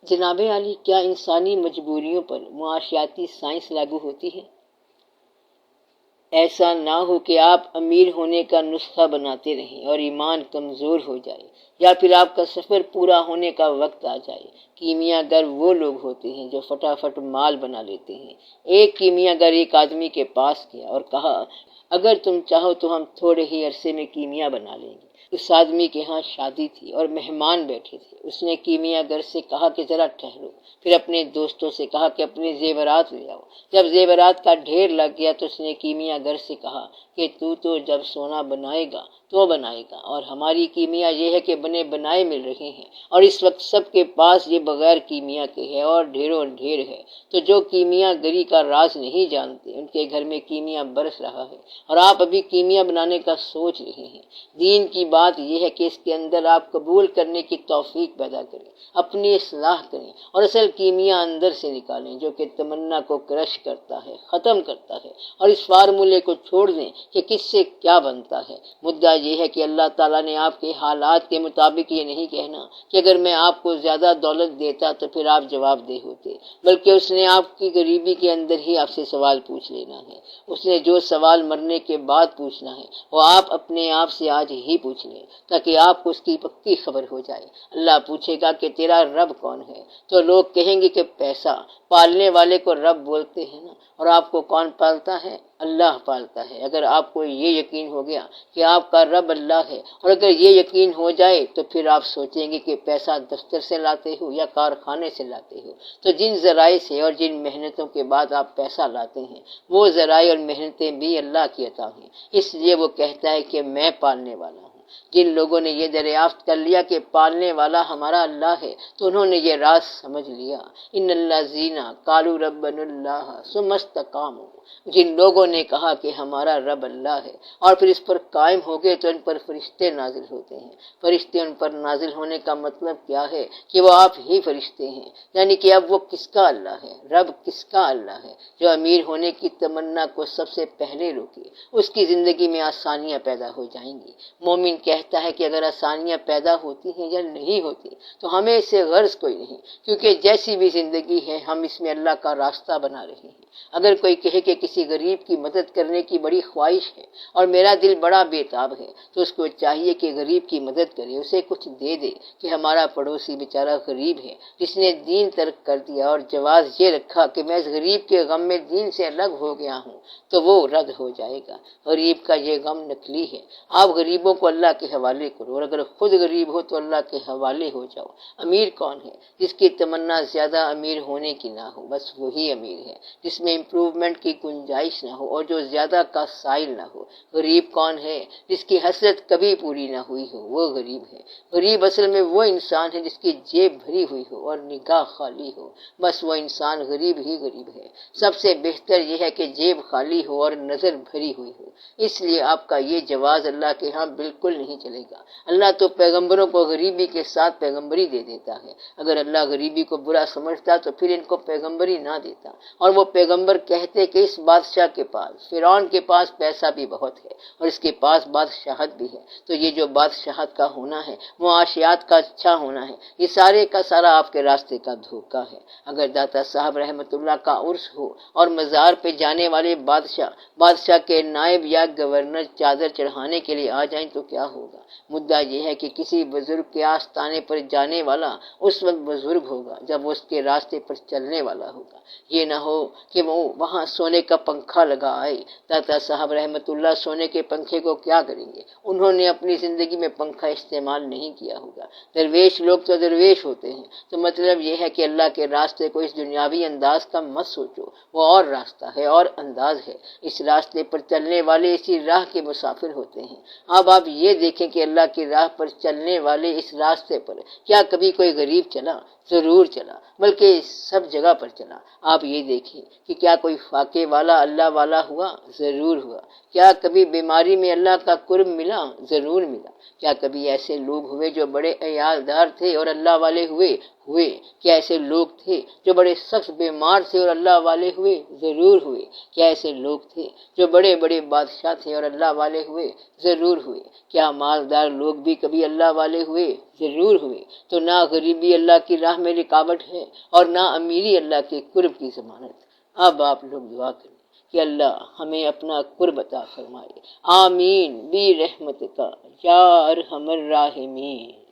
جناب عالی، کیا انسانی مجبوریوں پر معاشیاتی سائنس لاگو ہوتی ہے؟ ایسا نہ ہو کہ آپ امیر ہونے کا نسخہ بناتے رہیں اور ایمان کمزور ہو جائے، یا پھر آپ کا سفر پورا ہونے کا وقت آ جائے۔ کیمیا گر وہ لوگ ہوتے ہیں جو فٹافٹ مال بنا لیتے ہیں۔ ایک کیمیا گر ایک آدمی کے پاس گیا اور کہا، اگر تم چاہو تو ہم تھوڑے ہی عرصے میں کیمیا بنا لیں گے۔ اس آدمی کے ہاں شادی تھی اور مہمان بیٹھے تھے۔ اس نے کیمیا گر سے کہا کہ ذرا ٹھہرو، پھر اپنے دوستوں سے کہا کہ اپنے زیورات لے آؤ۔ جب زیورات کا ڈھیر لگ گیا تو اس نے کیمیا گر سے کہا کہ تو جب سونا بنائے گا تو بنائے گا، اور ہماری کیمیا یہ ہے کہ بنے بنائے مل رہے ہیں، اور اس وقت سب کے پاس یہ بغیر کیمیا کے ہے اور ڈھیروں ڈھیر ہے۔ تو جو کیمیا گری کا راز نہیں جانتے، ان کے گھر میں کیمیا برس رہا ہے، اور آپ ابھی کیمیا بنانے کا سوچ رہے ہیں۔ دین کی بات یہ ہے کہ اس کے اندر آپ قبول کرنے کی توفیق پیدا کریں، اپنی اصلاح کریں، اور اصل کیمیا اندر سے نکالیں جو کہ تمنا کو کرش کرتا ہے، ختم کرتا ہے، اور اس فارمولے کو چھوڑ دیں کہ کس سے کیا بنتا ہے۔ مدعا یہ ہے کہ اللہ تعالیٰ نے آپ کے حالات کے مطابق یہ نہیں کہنا کہ اگر میں آپ کو زیادہ دولت دیتا تو پھر آپ جواب دہ ہوتے، بلکہ اس نے آپ کی غریبی کے اندر ہی آپ سے سوال پوچھ لینا ہے۔ اس نے جو سوال مرنے کے بعد پوچھنا ہے وہ آپ اپنے آپ سے آج ہی پوچھ لیں، تاکہ آپ کو اس کی پکی خبر ہو جائے۔ اللہ پوچھے گا کہ تیرا رب کون ہے؟ تو لوگ کہیں گے کہ پیسہ۔ پالنے والے کو رب بولتے ہیں نا، اور آپ کو کون پالتا ہے؟ اللہ پالتا ہے۔ اگر آپ کو یہ یقین ہو گیا کہ آپ کا رب اللہ ہے، اور اگر یہ یقین ہو جائے تو پھر آپ سوچیں گے کہ پیسہ دفتر سے لاتے ہو یا کارخانے سے لاتے ہو۔ تو جن ذرائع سے اور جن محنتوں کے بعد آپ پیسہ لاتے ہیں، وہ ذرائع اور محنتیں بھی اللہ کی عطا ہیں۔ اس لیے وہ کہتا ہے کہ میں پالنے والا ہوں۔ جن لوگوں نے یہ دریافت کر لیا کہ پالنے والا ہمارا اللہ ہے، تو انہوں نے یہ راز سمجھ لیا۔ ان الذین قالوا ربنا اللہ ثم استقاموا، جن لوگوں نے کہا کہ ہمارا رب اللہ ہے اور پھر اس پر قائم ہو گئے تو ان پر فرشتے نازل ہوتے ہیں۔ فرشتے ان پر نازل ہونے کا مطلب کیا ہے کہ وہ آپ ہی فرشتے ہیں، یعنی کہ اب وہ کس کا اللہ ہے؟ رب کس کا اللہ ہے؟ جو امیر ہونے کی تمنا کو سب سے پہلے روکے، اس کی زندگی میں آسانیاں پیدا ہو جائیں گی۔ مومن کہتا ہے کہ اگر آسانیاں پیدا ہوتی ہیں یا نہیں ہوتی تو ہمیں اس سے غرض کوئی نہیں، کیونکہ جیسی بھی زندگی ہے ہم اس میں اللہ کا راستہ بنا رہے ہیں۔ اگر کوئی کہے کہ کسی غریب کی مدد کرنے کی بڑی خواہش ہے اور میرا دل بڑا بےتاب ہے، تو اس کو چاہیے کہ غریب کی مدد کرے، اسے کچھ دے دے کہ ہمارا پڑوسی بیچارہ غریب ہے جس نے دین ترک کر دیا اور جواز یہ رکھا کہ میں اس غریب کے غم میں دین سے الگ ہو گیا ہوں، تو وہ رد ہو جائے گا۔ غریب کا یہ غم نقلی ہے۔ آپ غریبوں کو اللہ کے حوالے کرو، اور اگر خود غریب ہو تو اللہ کے حوالے ہو جاؤ۔ امیر کون ہے؟ جس کی تمنا زیادہ امیر ہونے کی نہ ہو، بس وہی امیر ہے۔ جس میں امپروومنٹ کی گنجائش نہ ہو اور جو زیادہ کا سائل نہ ہو۔ غریب کون ہے؟ جس کی حسرت کبھی پوری نہ ہوئی ہو، وہ غریب ہے۔ غریب اصل میں وہ انسان ہے جس کی جیب بھری ہوئی ہو اور نگاہ خالی ہو، بس وہ انسان غریب ہی غریب ہے۔ سب سے بہتر یہ ہے کہ جیب خالی ہو اور نظر بھری ہوئی ہو۔ اس لیے آپ کا یہ جواز اللہ کے ہاں بالکل نہیں چلے گا۔ اللہ تو پیغمبروں کو غریبی کے ساتھ پیغمبری دے دیتا ہے۔ اگر اللہ غریبی کو برا سمجھتا تو پھر ان کو پیغمبری نہ دیتا، اور وہ پیغمبر کہتے کہ اس بادشاہ کے پاس، فرعون کے پاس پیسہ بھی بہت ہے اور اس کے پاس بادشاہت بھی ہے، تو یہ جو بادشاہت کا ہونا ہے، معاشیات کا اچھا ہونا ہے، یہ سارے کا سارا آپ کے راستے کا دھوکہ ہے۔ اگر داتا صاحب رحمت اللہ کا عرس ہو اور مزار پہ جانے والے بادشاہ کے نائب یا گورنر چادر چڑھانے کے لیے آ جائیں تو کیا ہوگا؟ مدعا یہ ہے کہ کسی بزرگ کے آستانے پر جانے والا اس وقت بزرگ ہوگا جب وہ اس کے راستے پر چلنے والا ہوگا۔ یہ نہ ہو کہ وہ وہاں سونے کا پنکھا لگا آئے۔ داتا صاحب رحمت اللہ سونے کے پنکھے کو کیا کریں گے؟ انہوں نے اپنی زندگی میں پنکھا استعمال نہیں کیا ہوگا۔ درویش لوگ تو درویش ہوتے ہیں۔ تو مطلب یہ ہے کہ اللہ کے راستے کو اس دنیاوی انداز کا مت سوچو، وہ اور راستہ ہے اور انداز ہے۔ اس راستے پر چلنے والے اسی راہ کے مسافر ہوتے ہیں۔ اب آپ یہ دیکھیں کہ اللہ کی راہ پر چلنے والے اس راستے پر کیا کبھی کوئی غریب چلا؟ ضرور چلا، بلکہ سب جگہ پر چلا۔ آپ یہ دیکھیں کہ کیا کوئی فاقے والا اللہ والا ہوا؟ ضرور ہوا۔ کیا کبھی بیماری میں اللہ کا قرب ملا؟ ضرور ملا۔ کیا کبھی ایسے لوگ ہوئے جو بڑے عیالدار تھے اور اللہ والے ہوئے؟ کیا ایسے لوگ تھے جو بڑے سخت بیمار تھے اور اللہ والے ہوئے؟ ضرور ہوئے۔ کیا ایسے لوگ تھے جو بڑے بڑے بادشاہ تھے اور اللہ والے ہوئے؟ ضرور ہوئے۔ کیا مالدار لوگ بھی کبھی اللہ والے ہوئے؟ ضرور ہوئے تو نہ غریبی اللہ کی راہ میں رکاوٹ ہے اور نہ امیری اللہ کے قرب کی ضمانت۔ اب آپ لوگ دعا کریں کہ اللہ ہمیں اپنا قرب عطا فرمائے۔ آمین برحمتک یا ارحم الراحمین۔